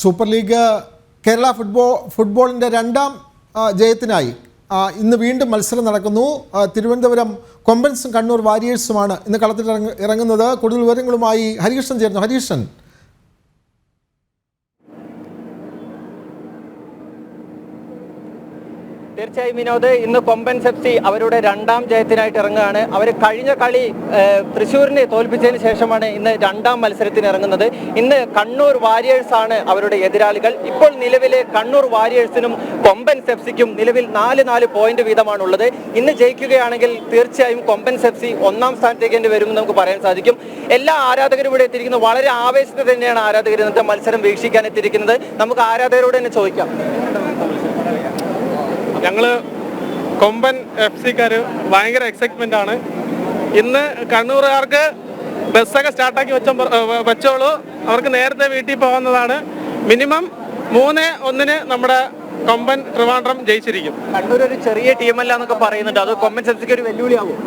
Super league Kerala ഫുട്ബോളിൻ്റെ രണ്ടാം ജയത്തിനായി ഇന്ന് വീണ്ടും മത്സരം നടക്കുന്നു. തിരുവനന്തപുരം കൊമ്പൻസും കണ്ണൂർ വാരിയേഴ്സുമാണ് ഇന്ന് കളത്തിൽ ഇറങ്ങുന്നത്. കൂടുതൽ വിവരങ്ങളുമായി ഹരികൃഷ്ണൻ ചേർന്നു. ഹരികൃഷ്ണൻ, തീർച്ചയായും വിനോദ്, ഇന്ന് കൊമ്പൻസ് FC അവരുടെ രണ്ടാം ജയത്തിനായിട്ട് ഇറങ്ങുകയാണ്. അവർ കഴിഞ്ഞ കളി തൃശ്ശൂരിനെ തോൽപ്പിച്ചതിന് ശേഷമാണ് ഇന്ന് രണ്ടാം മത്സരത്തിന് ഇറങ്ങുന്നത്. ഇന്ന് കണ്ണൂർ വാരിയേഴ്സ് ആണ് അവരുടെ എതിരാളികൾ. ഇപ്പോൾ നിലവിലെ കണ്ണൂർ വാരിയേഴ്സിനും കൊമ്പൻസ് FCക്കും നിലവിൽ 4 പോയിന്റ് വീതമാണുള്ളത്. ഇന്ന് ജയിക്കുകയാണെങ്കിൽ തീർച്ചയായും കൊമ്പൻസ് FC ഒന്നാം സ്ഥാനത്തേക്ക് തന്നെ വരുമെന്ന് നമുക്ക് പറയാൻ സാധിക്കും. എല്ലാ ആരാധകരും ഇവിടെ എത്തിയിരിക്കുന്നത് വളരെ ആവേശത്തിൽ തന്നെയാണ് ആരാധകർ ഇന്നത്തെ മത്സരം വീക്ഷിക്കാൻ എത്തിയിരിക്കുന്നത്. നമുക്ക് ആരാധകരോട് തന്നെ ചോദിക്കാം. ഞങ്ങള് കൊമ്പൻ FC-ക്കാർ ഭയങ്കര എക്സൈറ്റ്മെന്റ് ആണ്. ഇന്ന് കണ്ണൂറുകാർക്ക് ബസ്സൊക്കെ സ്റ്റാർട്ടാക്കി വെച്ചോളൂ, അവർക്ക് നേരത്തെ വീട്ടിൽ പോകുന്നതാണ്. മിനിമം 3-1 നമ്മുടെ കൊമ്പൻ ട്രിവാൻഡ്രം ജയിച്ചിരിക്കും. കണ്ണൂർ ഒരു ചെറിയ ടീമല്ല എന്നൊക്കെ പറയുന്നുണ്ട്, അത് കൊമ്പൻസ് FCക്ക് ഒരു വെല്ലുവിളിയാവും.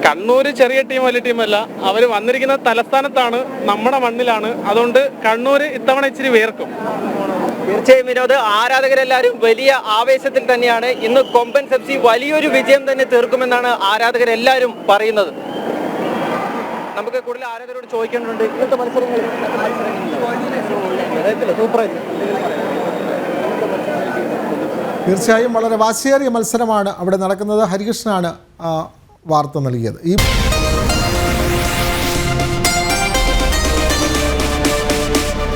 കണ്ണൂർ ചെറിയ ടീം വലിയ ടീമല്ല, അവർ വന്നിരിക്കുന്ന തലസ്ഥാനത്താണ്, നമ്മുടെ മണ്ണിലാണ്. അതുകൊണ്ട് കണ്ണൂർ ഇത്തവണ ഇച്ചിരി വേർക്കും. തീർച്ചയായും വിനോദ്, ആരാധകരെല്ലാവരും വലിയ ആവേശത്തിൽ തന്നെയാണ്. ഇന്ന് കൊമ്പൻസ് FC വലിയൊരു വിജയം തന്നെ തീർക്കുമെന്നാണ് ആരാധകരെല്ലാവരും പറയുന്നത്. നമുക്ക് കൂടുതൽ ആരാധകരോട് ചോദിക്കേണ്ടതുണ്ട്. ഇന്നത്തെ മത്സരങ്ങൾ തീർച്ചയായും വളരെ വാശിയേറിയ മത്സരമാണ് അവിടെ നടക്കുന്നത്. ഹരികൃഷ്ണനാണ് വാർത്ത നൽകിയത്.